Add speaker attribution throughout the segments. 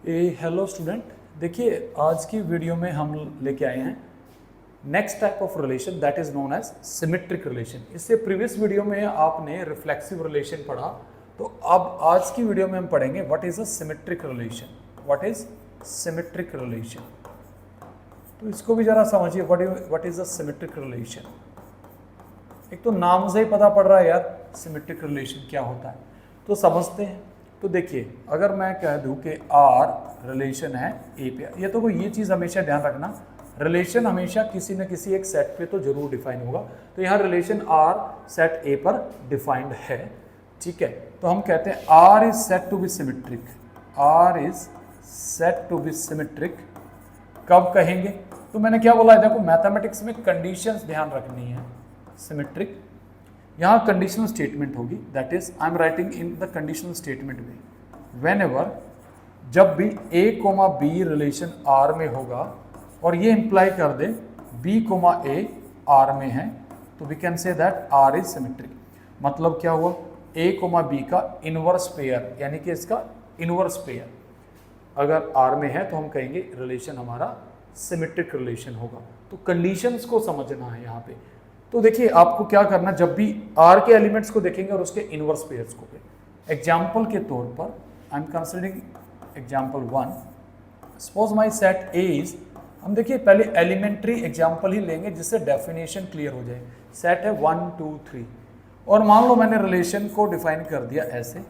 Speaker 1: Hello student. देखिए आज की वीडियो में हम लेके आए हैं next type of relation that is known as symmetric relation. इससे प्रीवियस वीडियो में आपने रिफ्लेक्सिव रिलेशन पढ़ा, तो अब आज की वीडियो में हम पढ़ेंगे what is a symmetric relation. What is symmetric relation, तो इसको भी जरा समझिए। What is a symmetric relation. एक तो नाम से ही पता पड़ रहा है यार सिमेट्रिक रिलेशन क्या होता है, तो समझते हैं। तो देखिए अगर मैं कह दूं कि आर रिलेशन है ए पे, ये तो ये चीज़ हमेशा ध्यान रखना, रिलेशन हमेशा किसी न किसी एक सेट पे तो जरूर डिफाइन होगा। तो यहाँ रिलेशन आर सेट ए पर डिफाइंड है, ठीक है। तो हम कहते हैं R is said to be symmetric. R is said to be symmetric कब कहेंगे? तो मैंने क्या बोला है, देखो मैथमेटिक्स में कंडीशंस ध्यान रखनी है। सिमेट्रिक यहाँ कंडीशनल स्टेटमेंट होगी, that is I am writing in the conditional statement way. Whenever जब भी A comma B relation R में होगा और ये इंप्लाई कर दे बी कोमा ए आर में है, तो we can say that R is symmetric. मतलब क्या हुआ, ए कोमा बी का इनवर्स पेयर, यानी कि इसका इनवर्स पेयर अगर आर में है तो हम कहेंगे रिलेशन हमारा सिमेट्रिक रिलेशन होगा। तो कंडीशंस को समझना है यहाँ पे। तो देखिए आपको क्या करना, जब भी आर के एलिमेंट्स को देखेंगे और उसके इनवर्स पेयर्स को, एग्जाम्पल के तौर पर I am considering example 1। Suppose my set A is, हम देखिए पहले एलिमेंट्री एग्जाम्पल ही लेंगे जिससे डेफिनेशन क्लियर हो जाए। सेट है 1 2 3 और मान लो मैंने रिलेशन को डिफाइन कर दिया ऐसे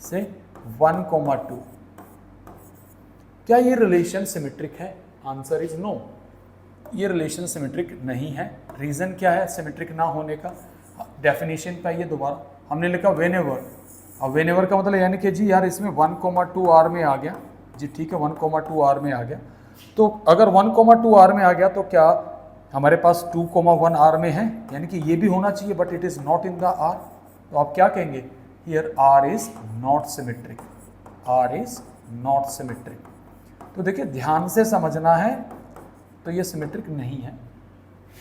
Speaker 1: से 1,2। क्या ये रिलेशन सिमेट्रिक है? आंसर इज नो, ये रिलेशन सिमेट्रिक नहीं है। रीजन क्या है सिमेट्रिक ना होने का? डेफिनेशन पे आइए दोबारा, हमने लिखा वेन एवर। अब वेन एवर का मतलब यानी कि जी यार इसमें 1,2 आर में आ गया जी, ठीक है 1,2 आर में आ गया। तो अगर 1,2 आर में आ गया तो क्या हमारे पास 2,1 आर में है, यानी कि ये भी होना चाहिए, but it is not in the R. तो आप क्या कहेंगे, here R is not symmetric. R is not symmetric. तो देखिए ध्यान से समझना है, तो ये सिमेट्रिक नहीं है।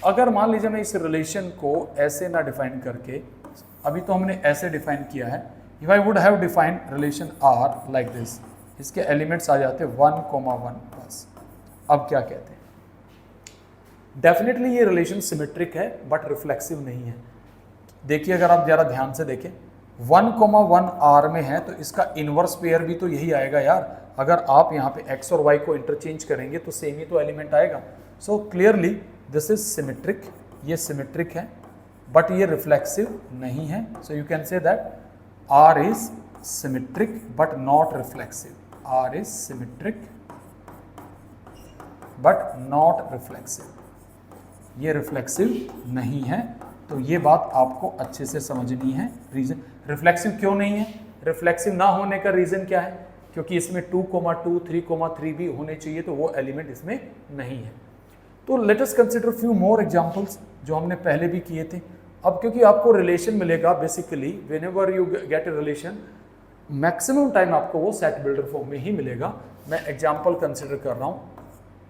Speaker 1: अगर मान लीजिए मैं इस रिलेशन को ऐसे ना डिफाइन करके, अभी तो हमने ऐसे डिफाइन किया है, if I would have defined relation R like this, इसके एलिमेंट्स आ जाते 1,1 बस। अब क्या कहते हैं, डेफिनेटली ये रिलेशन सिमेट्रिक है बट रिफ्लेक्सिव नहीं है। देखिए अगर आप जरा ध्यान से देखें 1,1 आर में है तो इसका इनवर्स पेयर भी तो यही आएगा यार। अगर आप यहाँ पे x और y को इंटरचेंज करेंगे तो सेम ही तो एलिमेंट आएगा। So clearly this is symmetric, ये सिमेट्रिक है बट ये रिफ्लेक्सिव नहीं है। So you can say that R is symmetric but not reflexive. R is symmetric but not reflexive, ये रिफ्लेक्सिव नहीं है। तो ये बात आपको अच्छे से समझनी है। रीजन रिफ्लेक्सिव क्यों नहीं है, रिफ्लेक्सिव ना होने का रीजन क्या है, क्योंकि इसमें 2,2 3,3 भी होने चाहिए, तो वो एलिमेंट इसमें नहीं है। तो late us consider few more examples जो हमने पहले भी किए थे। अब क्योंकि आपको रिलेशन मिलेगा basically when ever you get a relation, maximum time आपको वो सेट बिल्डर फॉर्म में ही मिलेगा। मैं एग्जाम्पल कंसिडर कर रहा हूँ।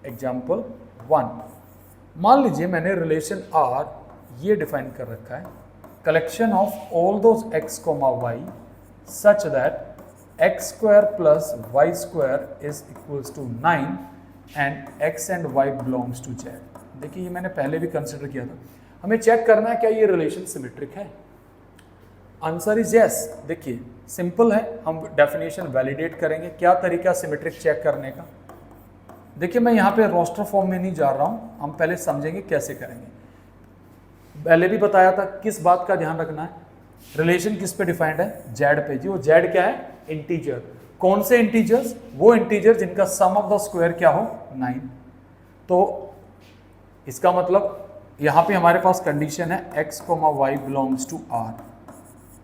Speaker 1: एग्जाम्पल 1, मान लीजिए मैंने रिलेशन आर ये डिफाइन कर रखा है, collection of all those x, y such that x square plus y square is equals to 9 and x and y belongs to Z। देखिए ये मैंने पहले भी कंसिडर किया था। हमें चेक करना है क्या ये रिलेशन सिमेट्रिक है। Answer is yes. देखिए सिंपल है, हम डेफिनेशन वैलिडेट करेंगे। क्या तरीका सिमेट्रिक चेक करने का? देखिए मैं यहाँ पे रोस्टर फॉर्म में नहीं जा रहा हूँ, हम पहले समझेंगे कैसे करेंगे। पहले भी बताया था किस बात का ध्यान रखना है, रिलेशन किस पे डिफाइंड है, जेड पे। जी वो जेड क्या है, इंटीजर। कौन से इंटीजर्स? वो इंटीजर जिनका सम ऑफ द स्क्वायर क्या हो, 9। तो इसका मतलब यहाँ पे हमारे पास कंडीशन है x, y belongs to r,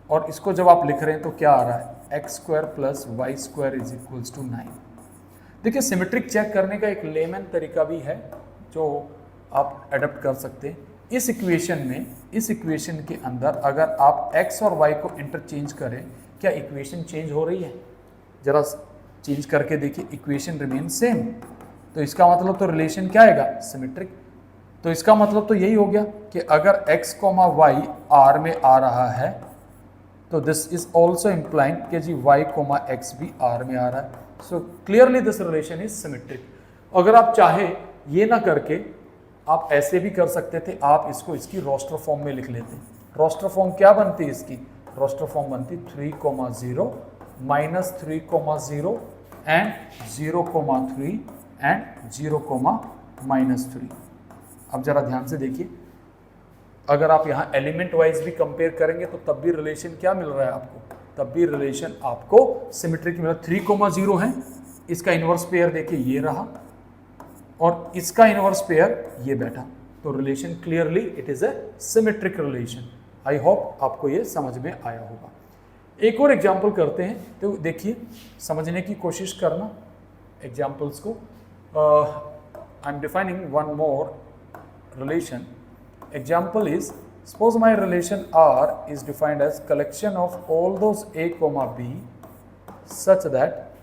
Speaker 1: और इसको जब आप लिख रहे हैं तो क्या आ रहा है, x square plus Y square is equals to 9। देखिए सिमेट्रिक चेक करने का एक लेमन तरीका भी है जो आप एडप्ट कर सकते हैं। इस इक्वेशन में, इस इक्वेशन के अंदर अगर आप x और y को इंटरचेंज करें, क्या इक्वेशन चेंज हो रही है? जरा चेंज करके देखिए, इक्वेशन रिमेन सेम। तो इसका मतलब तो रिलेशन क्या आएगा, सिमेट्रिक। तो इसका मतलब तो यही हो गया कि अगर x, y r में आ रहा है तो दिस इज ऑल्सो इम्प्लाइंग कि जी y कोमा एक्स भी R में आ रहा है। So clearly this relation is symmetric. अगर आप चाहे ये ना करके आप ऐसे भी कर सकते थे, आप इसको इसकी रोस्टर फॉर्म में लिख लेते। रोस्टर फॉर्म क्या बनती है इसकी? रोस्टर फॉर्म बनती 3,0 माइनस 3,0 एंड 0,3 एंड 0,-3। अब जरा ध्यान से देखिए, अगर आप यहाँ एलिमेंट वाइज भी कंपेयर करेंगे तो तब भी रिलेशन क्या मिल रहा है आपको? तब भी रिलेशन आपको सिमेट्रिक मिल रहा है। 3,0 है, इसका इनवर्स पेयर देखिए ये रहा, और इसका इनवर्स पेयर ये बैठा, तो relation clearly it is a symmetric relation. I hope आपको ये समझ में आया होगा। एक और एग्जाम्पल करते हैं, तो देखिए समझने की कोशिश करना एग्जाम्पल्स को। I am defining one more relation. Example is, suppose my relation R is defined as collection of all those A comma B such that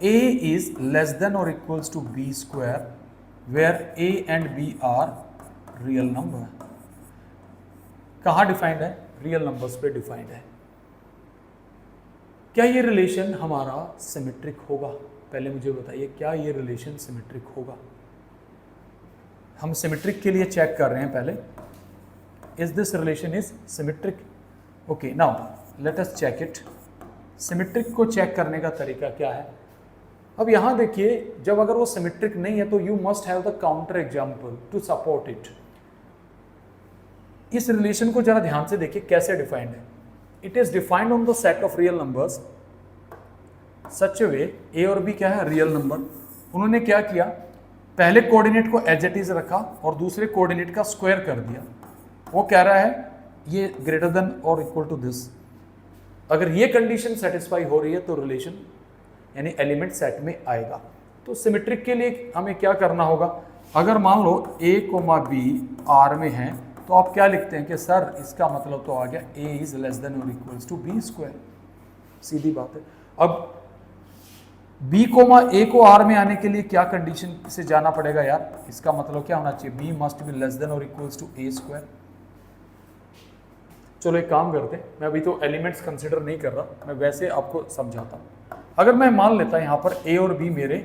Speaker 1: A is less than or equals to B square, where A and B are real number. कहाँ defined है? Real numbers पे defined है। क्या ये relation हमारा symmetric होगा? पहले मुझे बताइए, क्या ये रिलेशन सिमेट्रिक होगा? हम सिमेट्रिक के लिए चेक कर रहे हैं पहले, is this relation is symmetric? Okay, now let us check it. Symmetric को चेक करने का तरीका क्या है? अब यहाँ देखिए, जब अगर वो सिमेट्रिक नहीं है तो you must have the counter example to support it. इस रिलेशन को जरा ध्यान से देखिए कैसे डिफाइंड है। It is defined on the set of real numbers such way, A और बी क्या है? Real number. उन्होंने क्या किया, पहले कोऑर्डिनेट को एज इट इज रखा और दूसरे कोऑर्डिनेट का स्क्वायर कर दिया। वो कह रहा है ये ग्रेटर देन और इक्वल टू दिस। अगर ये कंडीशन सेटिस्फाई हो रही है तो रिलेशन यानी एलिमेंट सेट में आएगा। तो सिमेट्रिक के लिए हमें क्या करना होगा? अगर मान लो a कोमा बी आर में है तो आप क्या लिखते हैं कि सर इसका मतलब तो आ गया a इज लेस देन और इक्वल्स टू बी स्क्वायर। सीधी बात है। अब b कोमा a को r में आने के लिए क्या कंडीशन से जाना पड़ेगा यार? इसका मतलब क्या होना चाहिए? b must be less than और इक्वल्स टू a स्क्वायर। चलो एक काम करते हैं, मैं अभी तो एलिमेंट्स कंसिडर नहीं कर रहा, मैं वैसे आपको समझाता हूँ। अगर मैं मान लेता यहाँ पर a और b मेरे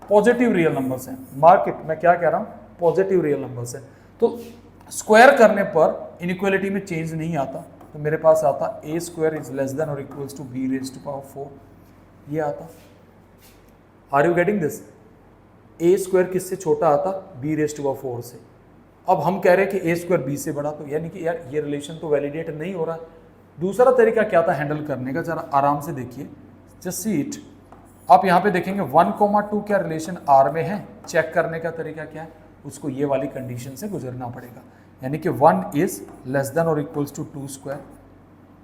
Speaker 1: पॉजिटिव रियल नंबर्स हैं, मार्केट मैं क्या कह रहा हूँ? पॉजिटिव रियल नंबर्स हैं, तो स्क्वायर करने पर इनइक्वालिटी में चेंज नहीं आता, तो मेरे पास आता a square is less than और equals to b raised to power 4, ये आता। Are you getting this? a square किससे छोटा आता? b रेज़्ड टू पावर 4 से। अब हम कह रहे हैं कि a स्क्वायर b से बड़ा, तो यानी कि यार ये रिलेशन तो वैलिडेट नहीं हो रहा। दूसरा तरीका क्या था हैंडल करने का? जरा आराम से देखिए, जस्ट सी इट। आप यहाँ पे देखेंगे 1,2 क्या रिलेशन R में है? चेक करने का तरीका क्या है? उसको ये वाली कंडीशन से गुजरना पड़ेगा, यानी कि 1 इज लेस देन और equals to 2 square.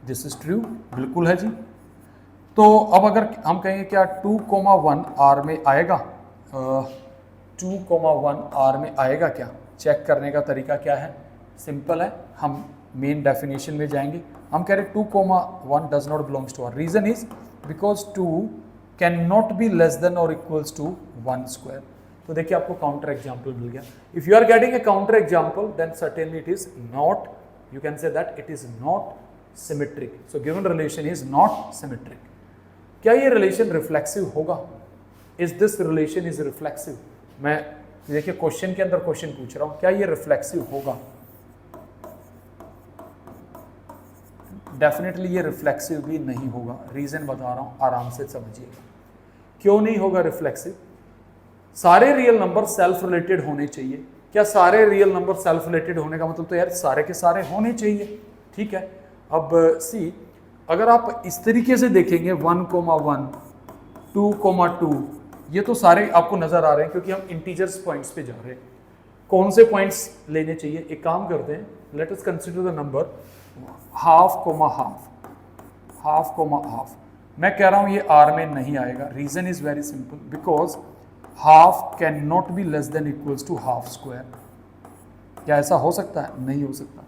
Speaker 1: This is true, बिल्कुल है जी। तो अब अगर हम कहेंगे क्या 2,1 R में आएगा? 2,1 R में आएगा क्या? चेक करने का तरीका क्या है? सिंपल है, हम मेन डेफिनेशन में जाएंगे। हम कह रहे 2,1 does not belongs to R। Reason is because 2 can not be less than और इक्वल्स टू 1 स्क्वायर। तो देखिए आपको काउंटर एग्जाम्पल मिल गया। If you are getting a counter example then certainly it is not, you can say that it is not symmetric. So given relation is not symmetric. क्या ये relation reflexive होगा? Is this relation is reflexive? मैं देखिए question के अंदर question पूछ रहा हूं, क्या ये रिफ्लेक्सिव होगा? डेफिनेटली ये रिफ्लेक्सिव भी नहीं होगा। रीजन बता रहा हूं, आराम से समझिएगा। क्यों नहीं होगा रिफ्लेक्सिव? सारे रियल नंबर सेल्फ रिलेटेड होने चाहिए। क्या सारे रियल नंबर सेल्फ रिलेटेड होने का मतलब तो यार सारे के सारे होने चाहिए, ठीक है। अब सी, अगर आप इस तरीके से देखेंगे 1,1, 2,2, ये तो सारे आपको नजर आ रहे हैं क्योंकि हम इंटीजर्स पॉइंट्स पे जा रहे हैं। कौन से पॉइंट्स लेने चाहिए? एक काम करते हैं, let us consider the number half, half. मैं कह रहा हूं ये R में नहीं आएगा। Reason is very simple, because half can not be less than equals to half square. क्या ऐसा हो सकता है? नहीं हो सकता।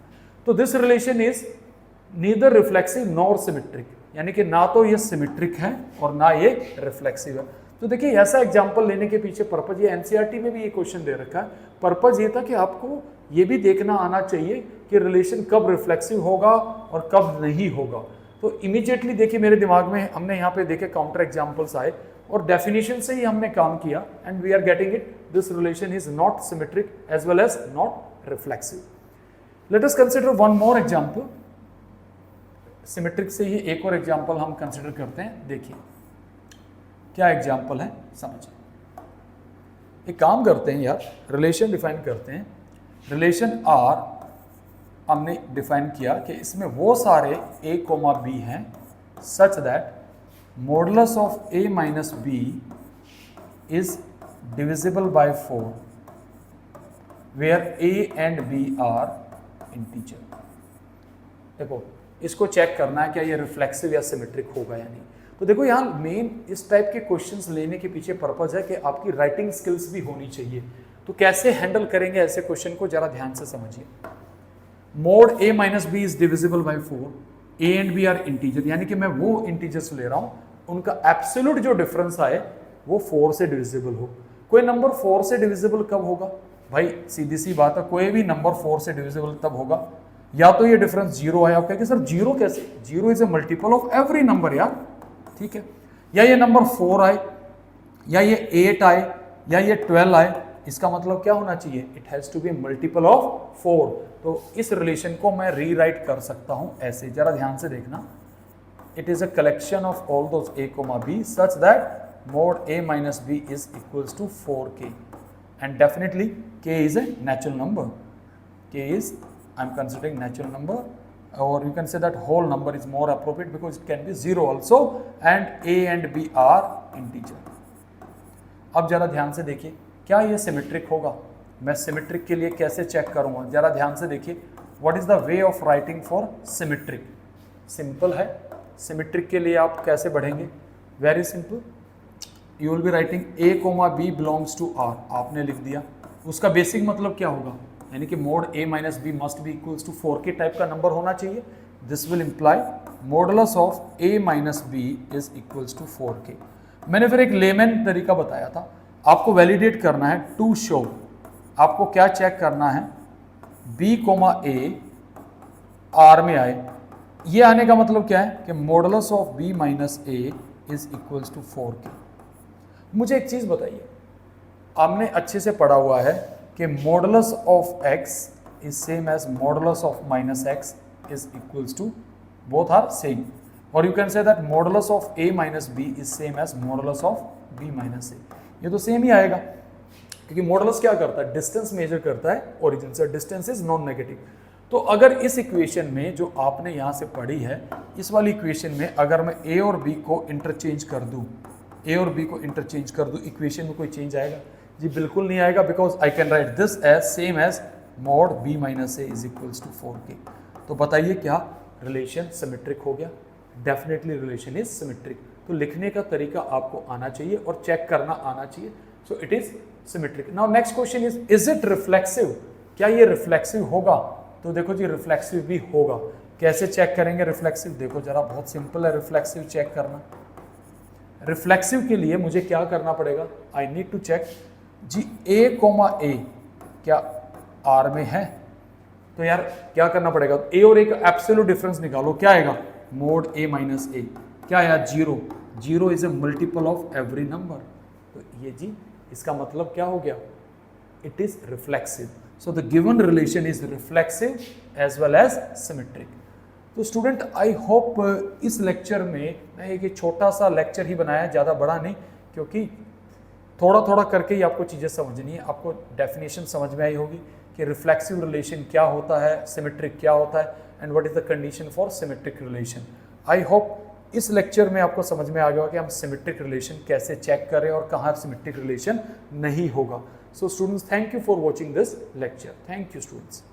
Speaker 1: तो this relation is neither reflexive nor symmetric, यानी कि ना तो ये सिमेट्रिक है और ना ये रिफ्लेक्सिव है। तो देखिए ऐसा एग्जाम्पल लेने के पीछे पर्पज, ये एनसीईआरटी में भी ये क्वेश्चन दे रखा है। पर्पज ये था कि आपको ये भी देखना आना चाहिए कि रिलेशन कब रिफ्लेक्सिव होगा और कब नहीं होगा। तो इमीडिएटली देखिए मेरे दिमाग में हमने यहाँ पे देखे काउंटर एग्जाम्पल्स आए और डेफिनेशन से ही हमने काम किया and we are getting it, this relation is not symmetric as well as not reflexive. Let us consider one more example. Symmetric से ही एक और एग्जाम्पल हम कंसिडर करते हैं। देखिए क्या एग्जाम्पल है, समझिए। एक काम करते हैं यार, रिलेशन डिफाइन करते हैं। रिलेशन आर हमने डिफाइन किया कि इसमें वो सारे a, b हैं such that modulus of a minus b is divisible by 4 where a and b are integer. देखो इसको चेक करना है क्या ये रिफ्लेक्सिव या सिमेट्रिक होगा या नहीं। तो देखो यहाँ मेन इस टाइप के क्वेश्चंस लेने के पीछे पर्पज है कि आपकी राइटिंग स्किल्स भी होनी चाहिए। तो कैसे हैंडल करेंगे ऐसे क्वेश्चन को, जरा ध्यान से समझिए। Mod a minus B is divisible by 4, a and b are integer, यानी कि मैं वो इंटीजर्स ले रहा हूं उनका एब्सोल्यूट जो डिफरेंस आए वो 4 से डिविजिबल हो। कोई नंबर 4 से डिविजिबल कब होगा भाई, सीधी सी बात है, कोई भी नंबर 4 से डिविजिबल तब होगा या तो ये डिफरेंस 0 है। आप कहेंगे सर 0 कैसे, 0 is a multiple of every number यार, ठीक है। या ये नंबर 4 आए या ये 8 आए या ये 12 आए, इसका मतलब क्या होना चाहिए, it has to be multiple of 4। तो इस रिलेशन को मैं रीराइट कर सकता हूं ऐसे, जरा ध्यान से देखना। It is a collection of all those a, b such that mod a minus b is equals to 4k and definitely k is a natural number. K is, I'm considering natural number, or you can say that whole number is more appropriate because it can be 0 also and a and b are integer. अब जरा ध्यान से देखिए क्या ये symmetric होगा। मैं symmetric के लिए कैसे चेक करूंगा, जरा ध्यान से देखिए। What is the way of writing for symmetric? Simple है। सिमेट्रिक के लिए आप कैसे बढ़ेंगे, very simple. You will be writing a, b belongs to r, आपने लिख दिया। उसका बेसिक मतलब क्या होगा, यानी कि mod a minus B must be equals to 4k type का नंबर होना चाहिए। This will imply modulus of a minus B is equals to 4k। मैंने फिर एक लेमैन तरीका बताया था, आपको वैलिडेट करना है टू शो। आपको क्या चेक करना है, b, a r में आए। ये आने का मतलब क्या है कि modulus of b minus a is equals to 4k। मुझे एक चीज बताइए, आपने अच्छे से पढ़ा हुआ है कि modulus of x is same as modulus of minus x is equals to, both are same. और you can say that modulus of a minus b is same as modulus of b minus a। ये तो same ही आएगा क्योंकि modulus क्या करता है, distance measure करता है ओरिजिन से। Distance is non negative. तो अगर इस इक्वेशन में जो आपने यहाँ से पढ़ी है, इस वाली इक्वेशन में अगर मैं a और b को इंटरचेंज कर दूँ, a और b को इंटरचेंज कर दूँ, इक्वेशन में कोई चेंज आएगा? जी बिल्कुल नहीं आएगा, because I can write this as same as mod b minus a is equals to 4k। तो बताइए क्या रिलेशन सिमेट्रिक हो गया? Definitely relation is symmetric. तो लिखने का तरीका आपको आना चाहिए और चेक करना आना चाहिए। So it is symmetric. Now next question is it reflexive? क्या ये रिफ्लेक्सिव होगा? तो देखो जी रिफ्लेक्सिव भी होगा। कैसे चेक करेंगे रिफ्लेक्सिव? देखो जरा, बहुत सिंपल है रिफ्लेक्सिव चेक करना। रिफ्लेक्सिव के लिए मुझे क्या करना पड़ेगा, आई नीड टू चेक जी a, क्या r में है? तो यार क्या करना पड़ेगा, a और a का एब्सोल्यूट डिफरेंस निकालो। क्या आएगा, मोड a माइनस a। क्या आया, 0। 0 is a multiple of every number. तो ये जी इसका मतलब क्या हो गया, it is reflexive. So the given relation is reflexive as well as symmetric. तो स्टूडेंट आई होप इस लेक्चर में मैं एक छोटा सा लेक्चर ही बनाया, ज़्यादा बड़ा नहीं, क्योंकि थोड़ा थोड़ा करके ही आपको चीज़ें समझनी है। आपको डेफिनेशन समझ में आई होगी कि रिफ्लेक्सिव रिलेशन क्या होता है, सिमेट्रिक क्या होता है, and what is the condition for symmetric relation. I hope इस लेक्चर में आपको समझ में आ गया कि हम सिमेट्रिक रिलेशन कैसे चेक करें और कहाँ सिमेट्रिक रिलेशन नहीं होगा। So students, thank you for watching this lecture. Thank you students.